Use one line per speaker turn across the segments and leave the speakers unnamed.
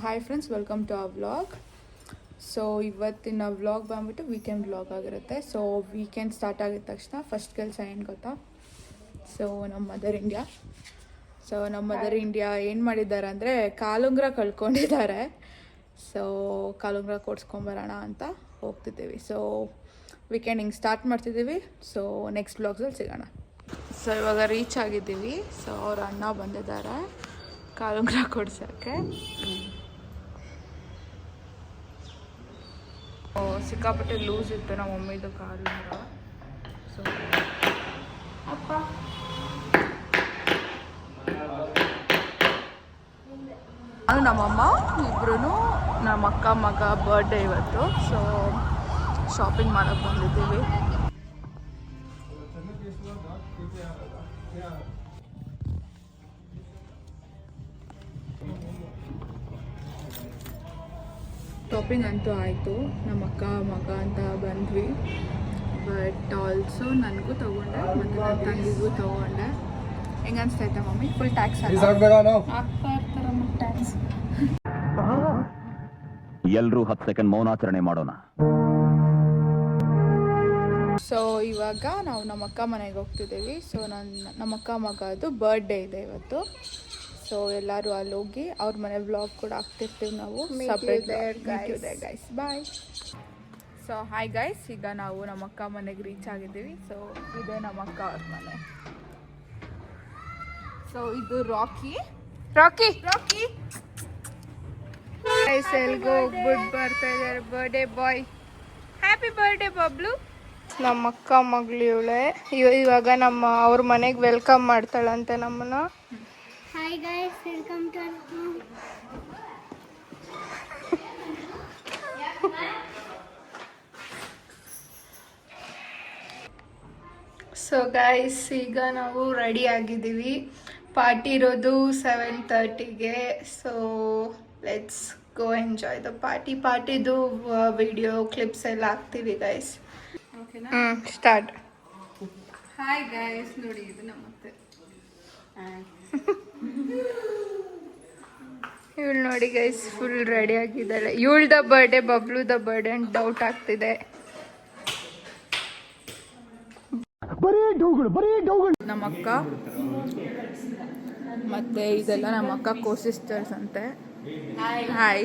Hi friends, welcome to our vlog. So ಇವತ್ತಿನ vlog ಬಂದ್ಬಿಟ್ಟು weekend vlog ಆಗಿರುತ್ತೆ. So weekend start ಆಗಿದ ತಕ್ಷಣ ಫಸ್ಟ್ ಕೆಲಸ ಏನು ಗೊತ್ತಾ? ಸೊ ನಮ್ಮ ಮದರ್ ಇಂಡಿಯಾ ಏನು ಮಾಡಿದ್ದಾರೆ ಅಂದರೆ ಕಾಲುಂಗ್ರ ಕಳ್ಕೊಂಡಿದ್ದಾರೆ. ಸೊ ಕಾಲುಂಗ್ರ ಕೊಡ್ಸ್ಕೊಂಬರೋಣ ಅಂತ ಹೋಗ್ತಿದ್ದೀವಿ. ಸೊ ವೀಕೆಂಡ್ ಹಿಂಗೆ ಸ್ಟಾರ್ಟ್ ಮಾಡ್ತಿದ್ದೀವಿ. ಸೊ ನೆಕ್ಸ್ಟ್ ವ್ಲಾಗ್ಸಲ್ಲಿ ಸಿಗೋಣ. ಸೊ ಇವಾಗ ರೀಚ್ ಆಗಿದ್ದೀವಿ. ಸೊ ಅವ್ರ ಅಣ್ಣ ಬಂದಿದ್ದಾರೆ ಕಾಲುಂಗ್ರ ಕೊಡ್ಸೋಕ್ಕೆ. ಸಿಕ್ಕಾಪಟ್ಟೆ ಲೂಸ್ ಇತ್ತು ನಮ್ಮ ಮಮ್ಮಿದು ಕಾಲುಂಗ್ರ. ಸೊ ಅಪ್ಪ ನಾನು ನಮ್ಮಮ್ಮ ಇಬ್ರು ನಮ್ಮ ಅಕ್ಕ ಮಗ ಬರ್ಡೇ ಇವತ್ತು. ಸೊ ಶಾಪಿಂಗ್ ಮಾಡೋಕ್ಕೆ ಬಂದಿದ್ದೀವಿ. ಶಾಪಿಂಗ್ ಅಂತೂ ಆಯಿತು. ನಮ್ಮ ಅಕ್ಕ ಮಗ ಅಂತ ಬಂದ್ವಿ. ಬಟ್ ಆಲ್ಸೋ ನನಗೂ ತೊಗೊಂಡೆ ಮತ್ತು ನನ್ನ ತಂಗಿಗೂ ತೊಗೊಂಡೆ. ಹೆಂಗೆ ಅನಿಸ್ತೈತೆ ಮಮ್ಮಿ? ಫುಲ್ ಟ್ಯಾಕ್ಸ್ ಆಗ್ತಾ ಇರ್ತಾರಮ್ಮ ಟ್ಯಾಕ್ಸ್.
ಎಲ್ಲರೂ 10 ಸೆಕೆಂಡ್ ಮೌನಾಚರಣೆ ಮಾಡೋಣ.
ಸೊ ಇವಾಗ ನಾವು ನಮ್ಮ ಅಕ್ಕ ಮನೆಗೆ ಹೋಗ್ತಿದ್ದೀವಿ. ಸೊ ನಮ್ಮ ಅಕ್ಕ ಮಗದು ಬರ್ಡೇ ಇದೆ ಇವತ್ತು. ಸೊ ಎಲ್ಲರೂ ಅಲ್ಲಿ ಹೋಗಿ ಅವ್ರ ಮನೆ ವ್ಲಾಗ್ ಕೂಡ ಆಗ್ತಿರ್ತೀವಿ ನಾವು. ಸಪ್ರೇಟ್ ಗೈಸ್, ಬಾಯ್. ಸೊ ಹಾಯ್ ಗೈಸ್, ಈಗ ನಾವು ನಮ್ಮ ಅಕ್ಕ ಮನೆಗೆ ರೀಚ್ ಆಗಿದ್ದೀವಿ. ಸೊ ಇದೆ ನಮ್ಮ ಅಕ್ಕ ಅವ್ರ ಮನೆ. ಸೊ ಇದು ರಾಕಿ ಗೈಸ್ ಎಲ್ಗೂ ಹೋಗ್ಬಿಟ್ಟು ಬರ್ತಾ ಇದ್ದಾರೆ. Birthday boy, happy birthday Bablu. ನಮ್ಮ ಅಕ್ಕ ಮಗಳು ಇವಳೆ. ಇವಾಗ ಅವ್ರ ಮನೆಗೆ ವೆಲ್ಕಮ್ ಮಾಡ್ತಾಳಂತೆ ನಮ್ಮನ್ನ.
Hi guys, welcome to our home.
So guys ಈಗ ನಾವು ರೆಡಿ ಆಗಿದ್ದೀವಿ. ಪಾರ್ಟಿ ಇರೋದು 7:30ಗೆ. So let's go enjoy the ಪಾರ್ಟಿದು ವಿಡಿಯೋ ಕ್ಲಿಪ್ಸ್ ಎಲ್ಲ ಹಾಕ್ತೀವಿ ಗೈಸ್. ಸ್ಟಾರ್ಟ್. ಹಾಯ್ ಗೈಸ್, ನೋಡಿ ಇದು ನಮ್ಮತ್ತೆ. ಇವಳು ನೋಡಿ ಗೈಸ್ ಫುಲ್ ರೆಡಿ ಆಗಿದ್ದಾಳೆ. ಇವಳ್ದ ಬರ್ಡೇ ಬಬ್ಲುದ ಬರ್ಡೇ ಅಂತ ಡೌಟ್ ಆಗ್ತಿದೆ. ನಮ್ಮ ಅಕ್ಕ ಮತ್ತೆ ಇದೆಲ್ಲ ನಮ್ಮ ಅಕ್ಕ ಕೋ-ಸಿಸ್ಟರ್ಸ್ ಅಂತೆ. ಹಾಯ್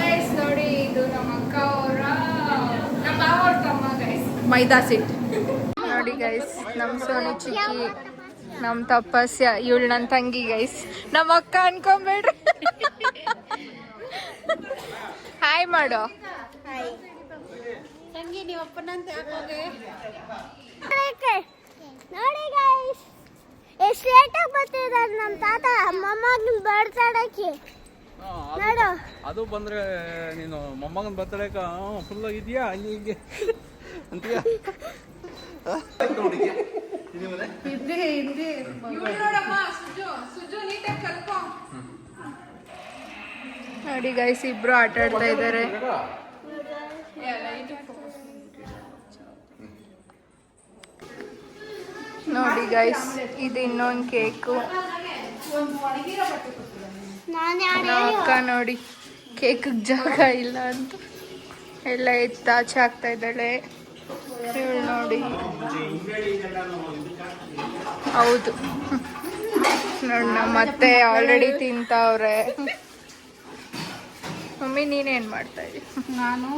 ಗೈಸ್, ನೋಡಿ ಇದು ನಮ್ಮ ಅಕ್ಕ ಅವರ ತಮ್ಮ ಗೈಸ್, ಮೈದಾ ಸಿಟ್. ನೋಡಿ ಗೈಸ್, ನಮ್ಮ ಸೋನಿ ಚಿಕ್ಕಿ, ನಮ್ಮ ತಪಸ್ಯ, ಇವಳು ನನ್ನ ತಂಗಿ ಗೈಸ್. ನಮ್ಮ ಅಕ್ಕ ಅನ್ಕೊಂಬೇಡ್ರಿ. ಹಾಯ್ ಮಾಡೋ.
ತಂಗಿ ನೀವು ಅಪ್ಪನಂತ ಯಾಕೋಗೆ ನೋಡಿ ಗೈಸ್, ಎಷ್ಟು ಲೇಟಾಗಿ ಬರ್ತಿದ್ದಾರೆ ನಮ್ಮ ತಾತ ಮೊಮ್ಮಗನ ಬರ್ತಾಡಕ್ಕೆ. ನೋಡು,
ಅದು ಬಂದ್ರೆ ನೀನು ಮೊಮ್ಮಗನ ಬರ್ತಡೇಕ ಫುಲ್ ಇದೆಯಾ ಹಂಗೆ ಹಿಂಗೆ ಅಂತೀಯ.
ನೋಡಿ ಗೈಸ್, ಇಬ್ರು ಆಟ ಆಡ್ತಾ ಇದ್ದಾರೆ. ನೋಡಿ ಗೈಸ್, ಇದು ಇನ್ನೊಂದು ಕೇಕು. ಅಕ್ಕ ನೋಡಿ ಕೇಕ್ ಜಾಗ ಇಲ್ಲ ಅಂತ ಎಲ್ಲ ಎತ್ತಾಚೆ ಆಗ್ತಾ ಇದ್ದಾಳೆ. ಇವಳು ನೋಡಿ, ಹೌದು ನೋಡಿ ಮತ್ತೆ ಆಲ್ರೆಡಿ ತಿಂತಾವ್ರೆ. ಮಮ್ಮಿ ನೀನೇನು ಮಾಡ್ತಾ ಇದ್ದೀವಿ?
ನಾನು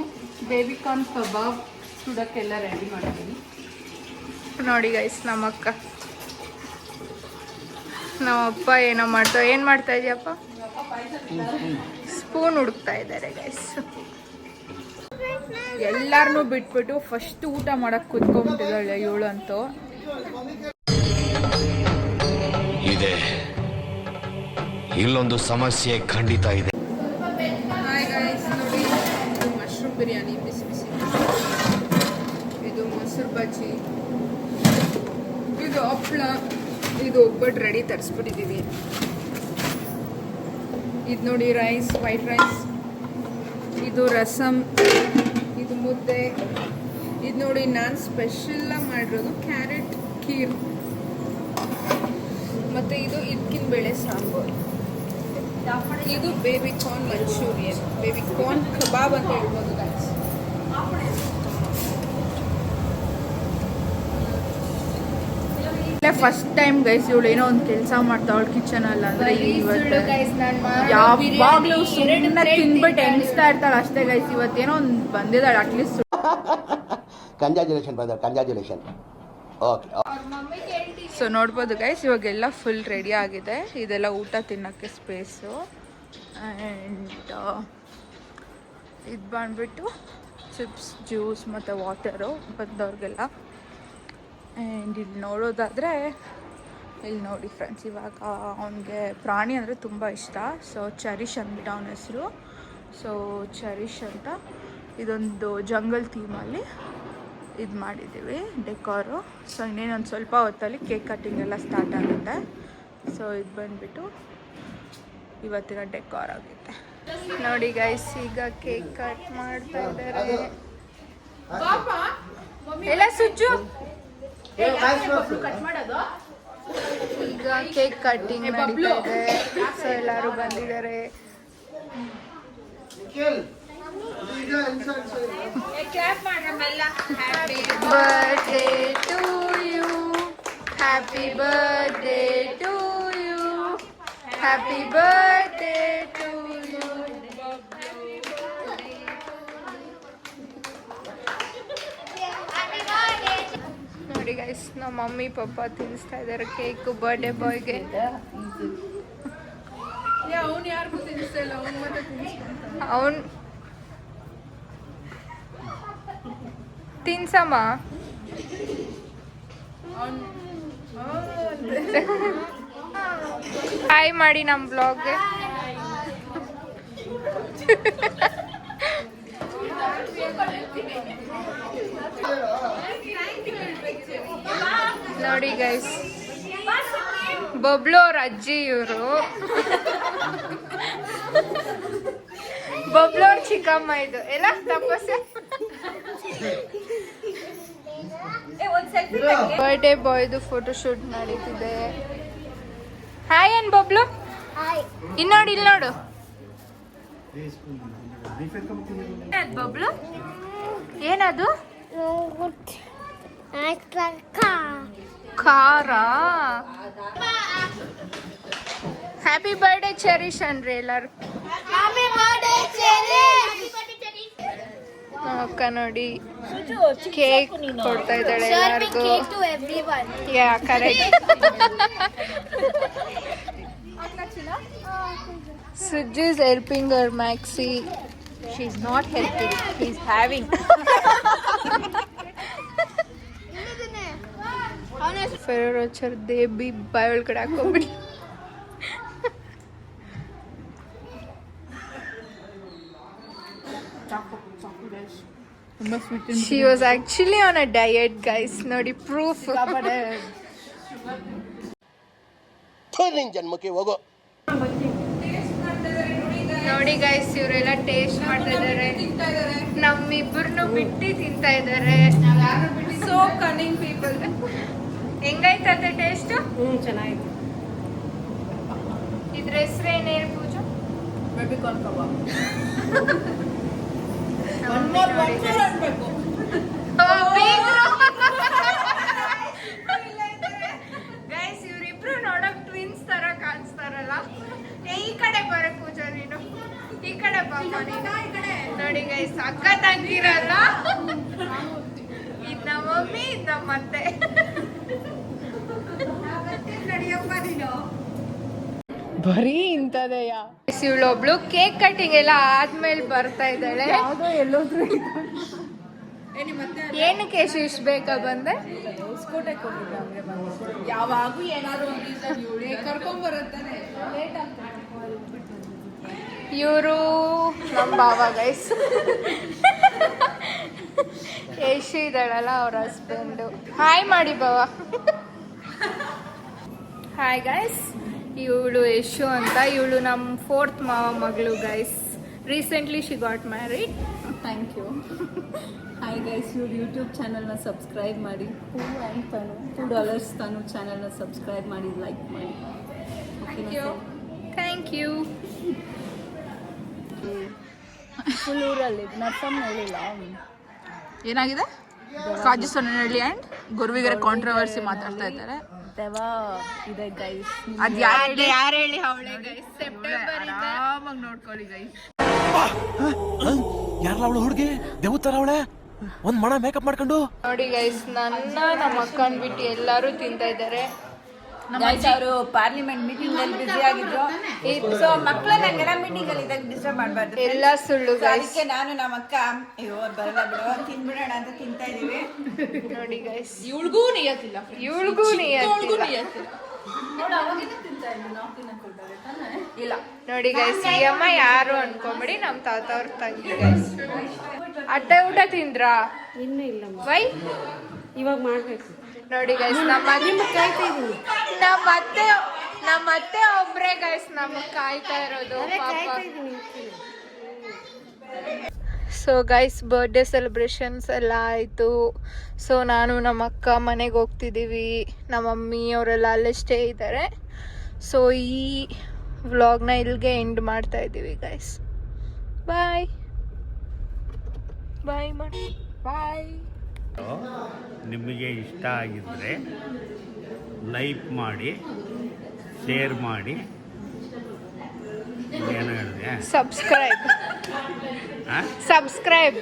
ಬೇಬಿಕಾರ್ನ್ ಕಬಾಬ್ ಸುಡೋಕ್ಕೆಲ್ಲ ರೆಡಿ ಮಾಡಿದ್ದೀನಿ.
ನೋಡಿ ಗೈಸ್, ನಮ್ಮಕ್ಕ. ನಮ್ಮಪ್ಪ ಏನೋ ಏನು ಮಾಡ್ತಾ ಇದೆಯಪ್ಪ? ಸ್ಪೂನ್ ಹುಡುಕ್ತಾ ಇದ್ದಾರೆ ಗೈಸ್. ಎಲ್ಲಾರನ್ನೂ ಬಿಟ್ಬಿಟ್ಟು ಫಸ್ಟ್ ಊಟ ಮಾಡಕ್ಕೆ ಕುತ್ಕೊಂಡ್ಬಿಟ್ಟಿದ್ದಾಳೆ ಇವಳು ಅಂತೂ.
ಇದೆ, ಇಲ್ಲೊಂದು ಸಮಸ್ಯೆ ಖಂಡಿತ ಇದೆ.
ಹಾಯ್ ಗೈಸ್, ನೋಡಿ ಇದು ಮಶ್ರೂಮ್ ಬಿರಿಯಾನಿ ಬಿಸಿ ಬಿಸಿ, ಇದು ಮೊಸರು ಬಜ್ಜಿ, ಇದು ಹಪ್ಪಳ, ಇದು ಒಬ್ಬಟ್ಟು ರೆಡಿ ತರಿಸ್ಬಿಟ್ಟಿದ್ದೀವಿ. ಇದು ನೋಡಿ ರೈಸ್, ವೈಟ್ ರೈಸ್, ಇದು ರಸಮ್, ಇದು ಮುದ್ದೆ, ಇದು ನೋಡಿ ನಾನು ಸ್ಪೆಷಲಾಗಿ ಮಾಡಿರೋದು ಕ್ಯಾರೆಟ್ ಖೀರ್, ಮತ್ತು ಇದು ಇದಕ್ಕಿನ ಬೇಳೆ ಸಾಂಬಾರು. ಇದು baby corn Manchurian, baby corn kebab ಅಂತ ಹೇಳ್ಬೋದು ಗೈಸ್. ಫಸ್ಟ್ ಟೈಮ್ ಗೈಸ್ ಇವಳು ಏನೋ ಒಂದು ಕೆಲಸ ಮಾಡ್ತಾವಳು ಕಿಚನ್ ಅಲ್ಲ ಅಂದ್ರೆ ಇವತ್ತು ಯಾವಾಗ್ಲೂ ಸುಮ್ಮನೆ ತಿನ್ಬಿಟ್ಟು ಎಣಿಸ್ತಾ ಇರ್ತಾಳೆ ಅಷ್ಟೇ ಗೈಸ್. ಇವತ್ತೇನೋ ಒಂದು ಬಂದಿದ್ದಾಳೆ at least.
Congratulation brother, congratulation. Okay.
So ನೋಡ್ಬೋದು ಗೈಸ್, ಇವಾಗೆಲ್ಲ ಫುಲ್ ರೆಡಿ ಆಗಿದೆ. ಇದೆಲ್ಲ ಊಟ ತಿನ್ನೋಕ್ಕೆ ಸ್ಪೇಸು. ಆ್ಯಂಡ್ ಇದು ಬಂದ್ಬಿಟ್ಟು ಚಿಪ್ಸ್, ಜ್ಯೂಸ್ ಮತ್ತು ವಾಟರು ಬಂದವ್ರಿಗೆಲ್ಲ. ಆ್ಯಂಡ್ ಇಲ್ಲಿ ನೋಡೋದಾದರೆ ಇಲ್ಲಿ ನೋಡಿ ಫ್ರೆಂಡ್ಸ್, ಇವಾಗ ಅವನಿಗೆ ಪ್ರಾಣಿ ಅಂದರೆ ತುಂಬ ಇಷ್ಟ. ಸೊ ಚರಿಷ್ ಅಂದ್ಬಿಟ್ಟು ಅವನ ಹೆಸರು. ಸೊ ಚರಿಷ್ ಅಂತ ಇದೊಂದು ಜಂಗಲ್ ಥೀಮಲ್ಲಿ ಇದು ಮಾಡಿದ್ದೀವಿ ಡೆಕೋರು. ಸೊ ಇನ್ನೇನೊಂದು ಸ್ವಲ್ಪ ಹೊತ್ತಲ್ಲಿ ಕೇಕ್ ಕಟ್ಟಿಂಗ್ ಎಲ್ಲ ಸ್ಟಾರ್ಟ್ ಆಗುತ್ತೆ. ಸೊ ಇದು ಬಂದುಬಿಟ್ಟು ಇವತ್ತಿನ ಡೆಕೋರ್ ಆಗುತ್ತೆ. ನೋಡಿ ಗೈಸ್, ಈಗ ಕೇಕ್ ಕಟ್ ಮಾಡ್ತಾ ಇದ್ದಾರೆ ಎಲ್ಲ ಸುಜ್ಜು. ಈಗ ಕೇಕ್ ಕಟ್ಟಿಂಗ್ ನಡೀತಾ ಇದೆ. ಸೊ ಎಲ್ಲರೂ ಬಂದಿದ್ದಾರೆ. Happy birthday to you, happy birthday to you, happy birthday to you. ನೋಡಿ ಗೈಸ್, ನಮ್ಮ ಮಮ್ಮಿ ಪಪ್ಪ ತಿನ್ನಿಸ್ತಾ ಇದ್ದಾರೆ ಕೇಕು ಬರ್ಡೇ ಬಾಯ್ಗೆ. ಅವನು ಯಾರಿಗೂ ತಿನ್ನಿಸ್ತಾ ಇಲ್ಲ, ಅವನು ಮತ್ತೆ ಅವನು ತಿನ್ಸಮ್ಮ. ಹಾಯ್ ಮಾಡಿ ನಮ್ಮ ಬ್ಲಾಗ್ಗೆ. ನೋಡಿ ಗೈಸ್, ಬಬ್ಲು ಅವ್ರ ಅಜ್ಜಿ ಇವರು, ಬಬ್ಲು ಅವ್ರ ಚಿಕ್ಕಮ್ಮ. ಇದು ಎಲ್ಲ ತಪಸ್ಸೆ. ಬರ್ಡೇ ಬಾಯ್ದು ಫೋಟೋ ಶೂಟ್ ನಡೀತಿದೆ. ಹಾಯ್ ಅನ್ ಬಬ್ಲು. ಇಲ್ಲಿ ನೋಡಿ, ಇಲ್ಲಿ ನೋಡು ಬಬ್ಲು. ಏನದು? ಖಾರ. ಹ್ಯಾಪಿ ಬರ್ಡೇ ಚೆರಿಷ್ ಅನ್ರಿ ಎಲ್ಲರೂ. ಅಕ್ಕ ನೋಡಿ ಕೇಕ್ ಕೊಡ್ತಾ ಇದ್ದಾಳೆ ಎಲ್ಲರಿಗೂ. ಯಾ correct. Suju is helping her Maxi. She's not helping. He's having. Ferrero Rocher Debi ಬಾಯ್ ಒಳಗಡೆ ಹಾಕೋಬಿಡಿ. She was actually on a diet, guys. Nodi proof.
ನಿನ್ ಜನ್ಮಕ್ಕೆ ಹೋಗೋ.
ನೋಡಿ ಗೈಸ್, ಇವರೆಲ್ಲ ಟೇಸ್ಟ್ ಮಾಡ್ತಾ ಇದ್ದಾರೆ. ನಮ್ಮಿಬ್ಬರನ್ನು ಬಿಟ್ಟು ತಿಂತಾ ಇದ್ದಾರೆ. So cunning people. ಹೆಂಗಾಯ್ತದೆ ಟೇಸ್ಟ್?
ಚೆನ್ನಾಗಿದೆ.
ಇದ್ರ ಹೆಸರು ಏನೇನು Pooju?
Baby corn kebab. Guys, ಇವರಿಬ್ರು ನೋಡಕ್ ಟ್ವಿನ್ಸ್ ತರ ಕಾಣಿಸ್ತಾರಲ್ಲ. ಈ ಕಡೆ ಬರಕ್ ಪೂಜಾ, ನೀನು ಈ ಕಡೆ ಬಾಪ. ನೋಡಿ ಗೈಸ್, ಅಕ್ಕ ತಂಗಿರಲ್ಲ. ಇದ್ ನಮ್ಮ ಮಮ್ಮಿ, ಇದ್ ನಮ್ಮ ಅತ್ತೆ. ನಡಿಯಪ್ಪ ನೀನು. ಬರೀ ಇಂಥದೆಯ. ಇವಳೊಬ್ಳು ಕೇಕ್ ಕಟ್ಟಿಂಗ್ ಎಲ್ಲ ಆದ್ಮೇಲೆ ಬರ್ತಾ ಇದ್ದಾಳೆ. ಎಲ್ಲೋದ್ರು ಏನಕ್ಕೆ ಇಷ್ಟ ಬೇಕಾ ಬಂದೆ? ಯಾವಾಗೂ ಏನಾದ್ರು ಕರ್ಕೊಂಡ್ ಬರುತ್ತಾನೆ. ಇವರು ನಮ್ಮ ಬಾವ ಗೈಸ್. ಯಶು ಇದ್ದಾಳಲ್ಲ, ಅವ್ರ ಹಸ್ಬೆಂಡು. ಹಾಯ್ ಮಾಡಿ ಬಾವ. ಹಾಯ್ ಗೈಸ್, ಇವಳು ಯಶು ಅಂತ. ಇವಳು ನಮ್ಮ 4th ಮಾವ ಮಗಳು guys. Recently she got married. Thank you. Hi guys, ಇವ್ರು ಯೂಟ್ಯೂಬ್ ಚಾನಲ್ನ ಸಬ್ಸ್ಕ್ರೈಬ್ ಮಾಡಿ. $2 ತಾನು ಚಾನಲ್ನ ಸಬ್ಸ್ಕ್ರೈಬ್ ಮಾಡಿ, ಲೈಕ್ ಮಾಡಿ.
Thank you.
ಫುಲ್ ಊರಲ್ಲಿ ನರ್ಸಮ್ಮ ಹೇಳಿಲ್ಲ.
ಏನಾಗಿದೆ? ಕಾಜು ಸೊನ್ನೆಹಳ್ಳಿ ಆ್ಯಂಡ್ ಗುರುವಿಗರ ಕಾಂಟ್ರವರ್ಸಿ ಮಾತಾಡ್ತಾ ಇದ್ದಾರೆ.
ದೆವ್ವ ಇದೆ ಗೈಸ್.
ಅದು ಯಾರು
ಹೇಳಿ ಅವಳೆ ಗೈಸ್. ಸೆಪ್ಟೆಂಬರ್ ಇದೆ,
ಆರಾಮಾಗಿ ನೋಡ್ಕೊಳ್ಳಿ ಗೈಸ್.
ಯಾರಲ್ಲ ಅವಳು ಹುಡುಗಿ ದೇವತರ ಅವಳೆ ಒಂದ್ ಮಣ ಮೇಕಪ್ ಮಾಡ್ಕೊಂಡು.
ನೋಡಿ ಗೈಸ್, ನಮ್ಮ ಅಕ್ಕನ್ ಬಿಟ್ಟು ಎಲ್ಲರೂ ತಿಂತಾ ಇದ್ದಾರೆ.
ಅವರು ಪಾರ್ಲಿಮೆಂಟ್ ಮೀಟಿಂಗ್ ಅಲ್ಲಿ ಬಿಸಿ ಆಗಿದ್ರು. ಸೊ ಮಕ್ಕಳನ್ನ ಹಂಗೆಲ್ಲ ಮೀಟಿಂಗ್ ಅಲ್ಲಿ ಇದ್ದಾಗ ಡಿಸ್ಟರ್ಬ್ ಮಾಡಬಾರ್ದು.
ಎಲ್ಲ ಸುಳ್ಳು
So ಅದಕ್ಕೆ ನಾನು ನಮ್ಮ ಅಕ್ಕ ಅಯ್ಯೋ ಬರಲ್ಲ ಬಿಡು ತಿನ್ಬಿಡೋಣ ಅಂತ ತಿಂತಾ ಇದೀವಿ.
ನೋಡಿ ಗೈಸ್,
ಇವಳಿಗೂ ನಿಯತ್ತಿಲ್ಲ. ಇಲ್ಲ
ನೋಡಿ ಗೈಸ್, ಈ ಅಮ್ಮ ಯಾರು ಅನ್ಕೊಂಬಿಡಿ, ನಮ್ ತಾತ ಅವ್ರ ತಂಗಿ ಗೈಸ್. ಅಟ್ಟೆ ಊಟ ತಿಂದ್ರಾ?
ಇನ್ನೂ ಇಲ್ಲ,
ವೈ
ಇವಾಗ ಮಾಡ್ಬೇಕು.
ನೋಡಿ ಗೈಸ್, ನಮ್ಮ ಅತ್ತೆ ಒಬ್ರೇ ಗೈಸ್ ನಮಗ್ ಕಾಯ್ತಾ ಇರೋದು ಪಾಪ. ಸೊ ಗೈಸ್, ಬರ್ಡೇ ಸೆಲೆಬ್ರೇಷನ್ಸ್ ಎಲ್ಲ ಆಯಿತು. ಸೊ ನಾನು ನಮ್ಮ ಅಕ್ಕ ಮನೆಗೆ ಹೋಗ್ತಿದ್ದೀವಿ. ನಮ್ಮ ಮಮ್ಮಿ ಅವರೆಲ್ಲ ಅಲ್ಲೇ ಸ್ಟೇ ಇದ್ದಾರೆ. ಸೊ ಈ ವ್ಲಾಗ್ನ ಇಲ್ಲಿಗೆ ಎಂಡ್ ಮಾಡ್ತಾ ಇದ್ದೀವಿ ಗೈಸ್. ಬಾಯ್ ಬಾಯ್ ಮಾಡಿ ಬಾಯ್.
ನಿಮಗೆ ಇಷ್ಟ ಆಗಿದ್ದರೆ ಲೈಕ್ ಮಾಡಿ, ಶೇರ್ ಮಾಡಿ, ಏನು ಹೇಳಿದೆ,
ಸಬ್ಸ್ಕ್ರೈಬ್.
ಸಬ್ಸ್ಕ್ರೈಬ್